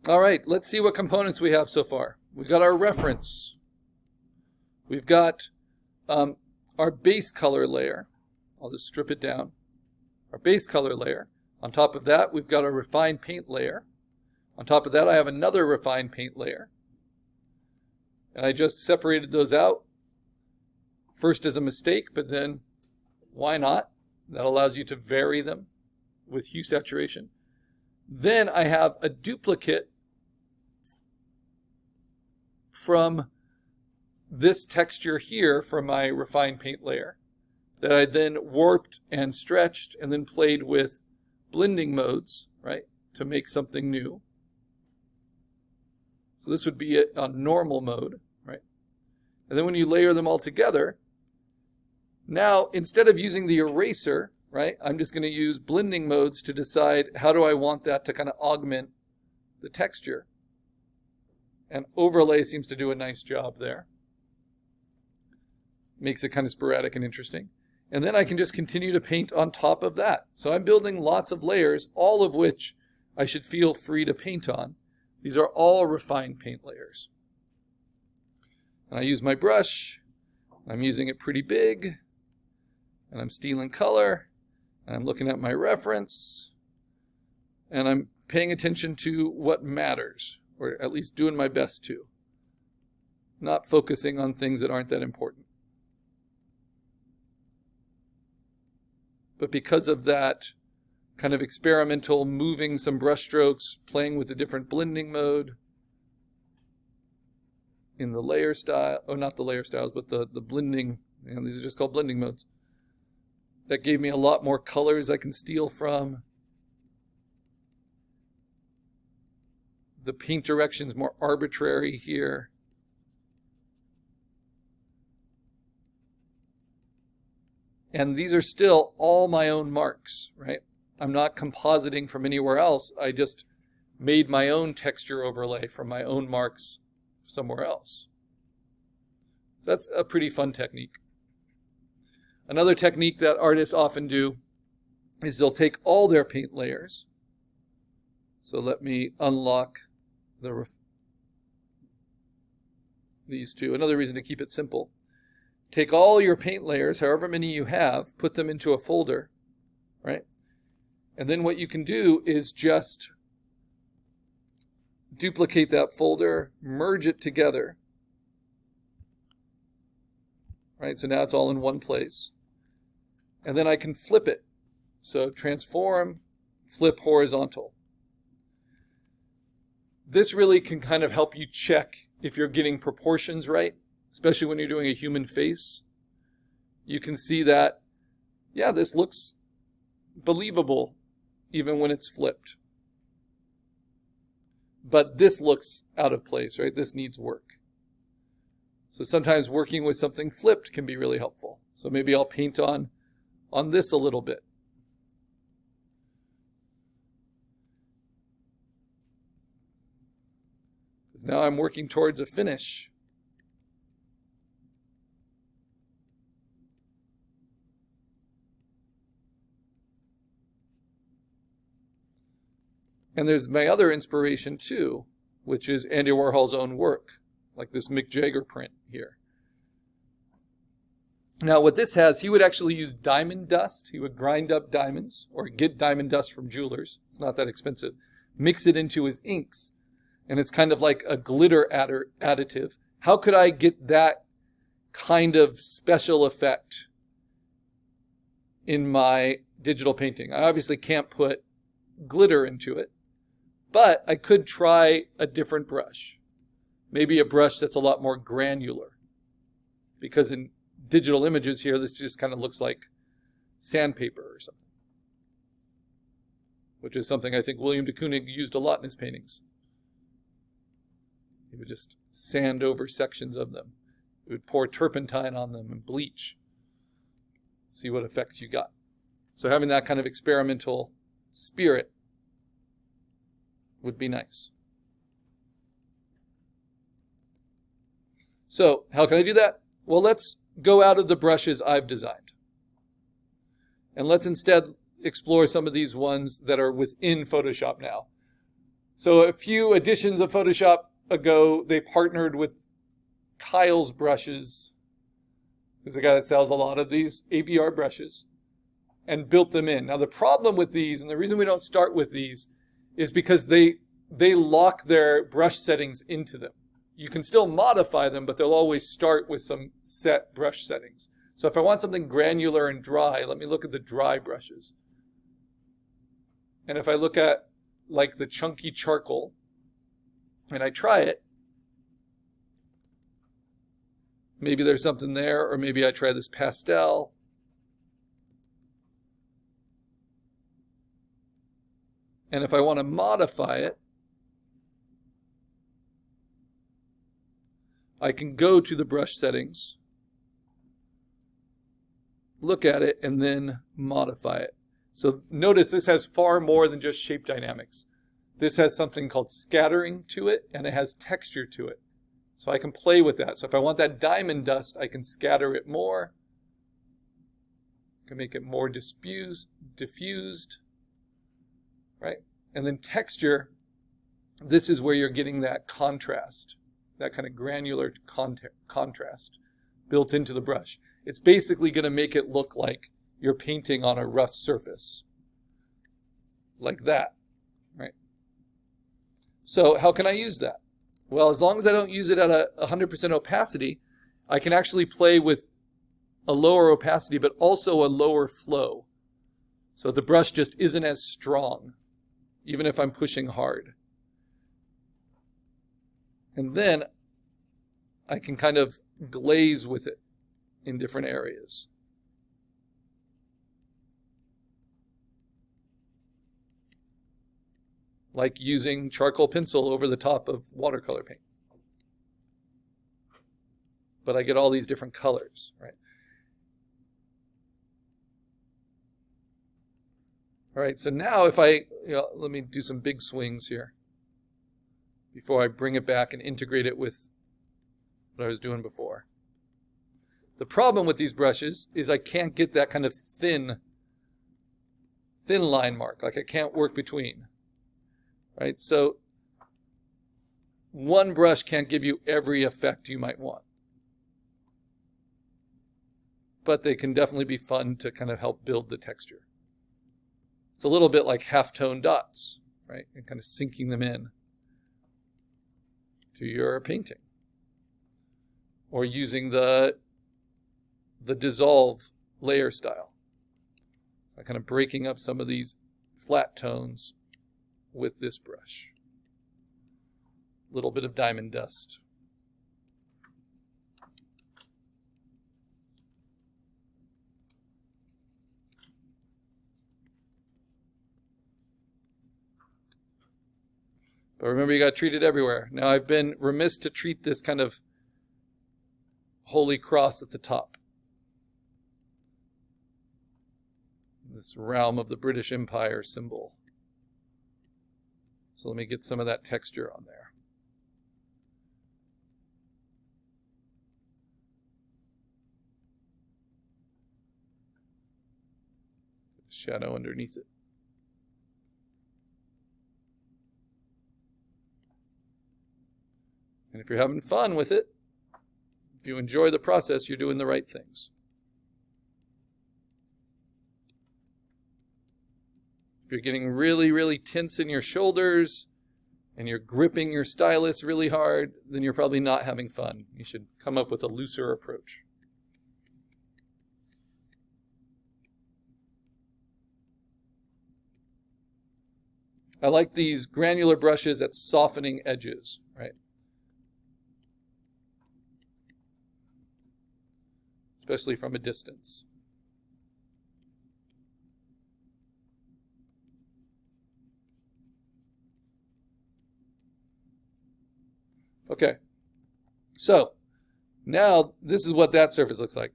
All right, let's see what components we have so far. We've got our reference. We've got our base color layer. I'll just strip it down. Our base color layer. On top of that, we've got a refined paint layer. On top of that, I have another refined paint layer. And I just separated those out. First as a mistake, but then why not? That allows you to vary them with hue saturation. Then I have a duplicate from this texture here from my refined paint layer that I then warped and stretched and then played with blending modes, right, to make something new. So this would be it on normal mode, right? And then when you layer them all together, now instead of using the eraser, right, I'm just going to use blending modes to decide how do I want that to kind of augment the texture. And overlay seems to do a nice job there. Makes it kind of sporadic and interesting. And then I can just continue to paint on top of that. So I'm building lots of layers, all of which I should feel free to paint on. These are all refined paint layers. And I use my brush. I'm using it pretty big. And I'm stealing color. And I'm looking at my reference. And I'm paying attention to what matters, or at least doing my best to. Not focusing on things that aren't that important. But because of that kind of experimental moving some brush strokes, playing with a different blending mode in the layer style, oh, not the layer styles, but the blending, and these are just called blending modes. That gave me a lot more colors I can steal from. The paint direction's more arbitrary here. And these are still all my own marks, right? I'm not compositing from anywhere else. I just made my own texture overlay from my own marks somewhere else. So that's a pretty fun technique. Another technique that artists often do is they'll take all their paint layers. So let me unlock these two. Another reason to keep it simple. Take all your paint layers, however many you have, put them into a folder, right? And then what you can do is just duplicate that folder, merge it together, right? So now it's all in one place. And then I can flip it. So transform, flip horizontal. This really can kind of help you check if you're getting proportions right. Especially when you're doing a human face, you can see that, yeah, this looks believable even when it's flipped. But this looks out of place, right? This needs work. So sometimes working with something flipped can be really helpful. So maybe I'll paint on this a little bit. Because now I'm working towards a finish. And there's my other inspiration too, which is Andy Warhol's own work, like this Mick Jagger print here. Now what this has, he would actually use diamond dust. He would grind up diamonds or get diamond dust from jewelers. It's not that expensive. Mix it into his inks. And it's kind of like a glitter additive. How could I get that kind of special effect in my digital painting? I obviously can't put glitter into it. But I could try a different brush. Maybe a brush that's a lot more granular. Because in digital images here, this just kind of looks like sandpaper or something. Which is something I think William de Kooning used a lot in his paintings. He would just sand over sections of them. He would pour turpentine on them and bleach. See what effects you got. So having that kind of experimental spirit would be nice. So how can I do that? Well, let's go out of the brushes I've designed. And let's instead explore some of these ones that are within Photoshop now. So a few editions of Photoshop ago, they partnered with Kyle's brushes, who's a guy that sells a lot of these ABR brushes, and built them in. Now the problem with these, and the reason we don't start with these, is because they lock their brush settings into them. You can still modify them, but they'll always start with some set brush settings. So if I want something granular and dry, let me look at the dry brushes. And if I look at like the chunky charcoal, and I try it, maybe there's something there, or maybe I try this pastel. And if I want to modify it, I can go to the brush settings, look at it, and then modify it. So notice this has far more than just shape dynamics. This has something called scattering to it, and it has texture to it. So I can play with that. So if I want that diamond dust, I can scatter it more. I can make it more diffused, right? And then texture, this is where you're getting that contrast, that kind of granular contrast built into the brush. It's basically going to make it look like you're painting on a rough surface, like that, right? So how can I use that? Well, as long as I don't use it at 100% opacity, I can actually play with a lower opacity, but also a lower flow. So the brush just isn't as strong, even if I'm pushing hard. And then I can kind of glaze with it in different areas. Like using charcoal pencil over the top of watercolor paint. But I get all these different colors, right? All right, so now if I, let me do some big swings here before I bring it back and integrate it with what I was doing before. The problem with these brushes is I can't get that kind of thin line mark, like I can't work between. Right? So one brush can't give you every effect you might want. But they can definitely be fun to kind of help build the texture. It's a little bit like halftone dots, right? And kind of sinking them in to your painting. Or using the dissolve layer style. So kind of breaking up some of these flat tones with this brush. A little bit of diamond dust. But remember, you got to treat it everywhere. Now, I've been remiss to treat this kind of holy cross at the top. This realm of the British Empire symbol. So let me get some of that texture on there. Shadow underneath it. And if you're having fun with it, if you enjoy the process, you're doing the right things. If you're getting really, really tense in your shoulders and you're gripping your stylus really hard, then you're probably not having fun. You should come up with a looser approach. I like these granular brushes at softening edges, right? Especially from a distance. Okay, so now this is what that surface looks like.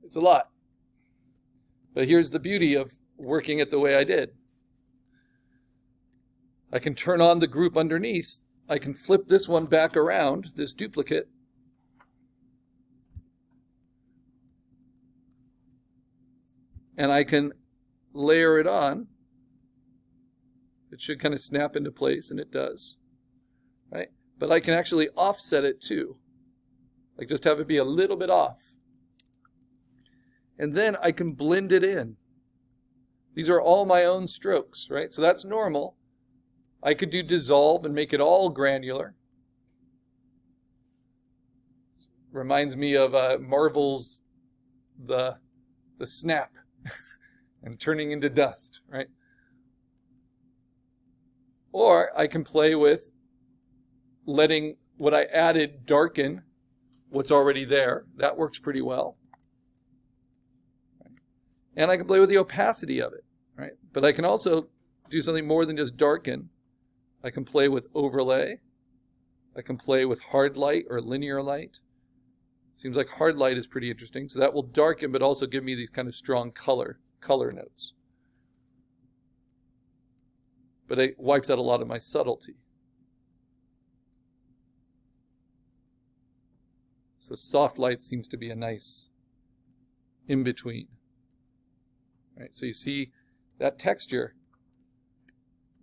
It's a lot. But here's the beauty of working it the way I did. I can turn on the group underneath. I can flip this one back around, this duplicate. And I can layer it on. It should kind of snap into place, and it does, right? But I can actually offset it too. Like just have it be a little bit off. And then I can blend it in. These are all my own strokes, right? So that's normal. I could do dissolve and make it all granular. Reminds me of Marvel's the snap and turning into dust, right? Or I can play with letting what I added darken what's already there. That works pretty well. And I can play with the opacity of it, right? But I can also do something more than just darken. I can play with overlay. I can play with hard light or linear light. Seems like hard light is pretty interesting. So that will darken, but also give me these kind of strong color notes. But it wipes out a lot of my subtlety. So soft light seems to be a nice in-between. Right, so you see that texture,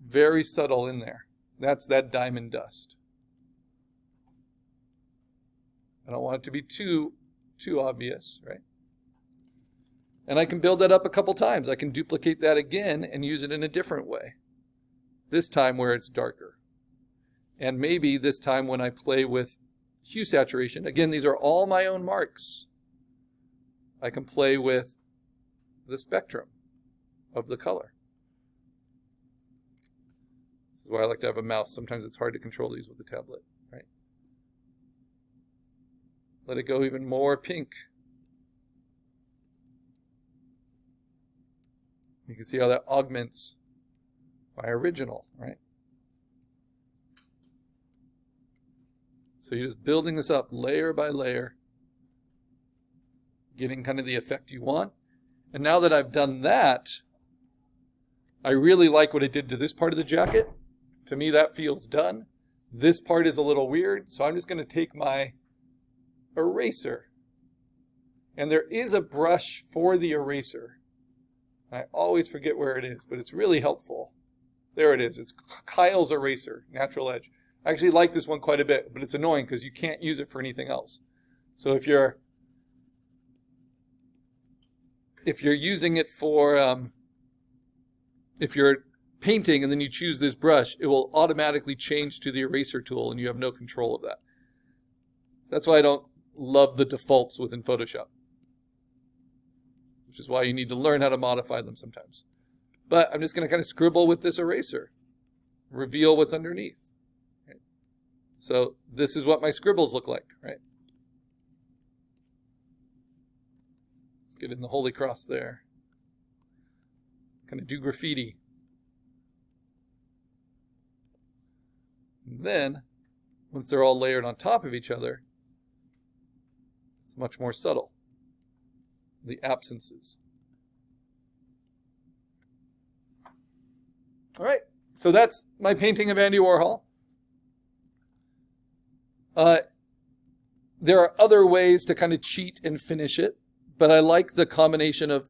very subtle in there. That's that diamond dust. I don't want it to be too obvious, right? And I can build that up a couple times. I can duplicate that again and use it in a different way. This time where it's darker. And maybe this time when I play with hue saturation, again, these are all my own marks. I can play with the spectrum of the color. This is why I like to have a mouse. Sometimes it's hard to control these with the tablet, right? Let it go even more pink. You can see how that augments my original, right? So you're just building this up layer by layer, getting kind of the effect you want. And now that I've done that, I really like what it did to this part of the jacket. To me, that feels done. This part is a little weird, so I'm just going to take my eraser. And there is a brush for the eraser. I always forget where it is, but it's really helpful. There it is. It's Kyle's eraser, Natural Edge. I actually like this one quite a bit, but it's annoying because you can't use it for anything else. So if you're using it for, if you're painting and then you choose this brush, it will automatically change to the eraser tool and you have no control of that. That's why I don't love the defaults within Photoshop, which is why you need to learn how to modify them sometimes. But I'm just going to kind of scribble with this eraser, reveal what's underneath. Right? So this is what my scribbles look like, right? Let's get in the Holy Cross there. Kind of do graffiti. And then, once they're all layered on top of each other, it's much more subtle. The absences. All right, so that's my painting of Andy Warhol. There are other ways to kind of cheat and finish it, but I like the combination of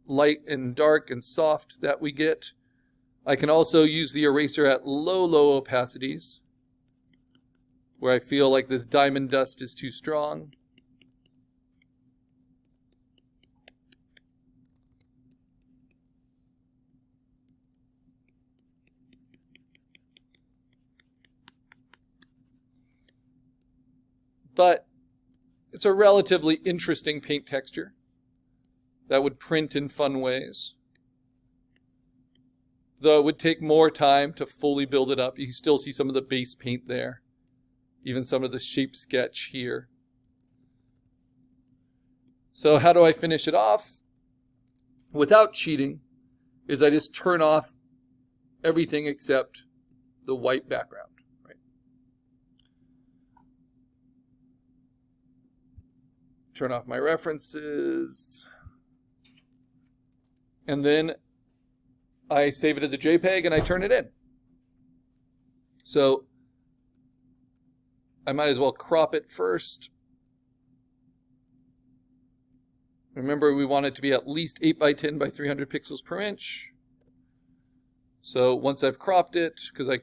light and dark and soft that we get. I can also use the eraser at low opacities, where I feel like this diamond dust is too strong. But it's a relatively interesting paint texture that would print in fun ways. Though it would take more time to fully build it up. You can still see some of the base paint there. Even some of the shape sketch here. So how do I finish it off? Without cheating, is I just turn off everything except the white background. Right? Turn off my references. And then I save it as a JPEG and I turn it in. So I might as well crop it first. Remember, we want it to be at least 8 by 10 by 300 pixels per inch. So once I've cropped it, because I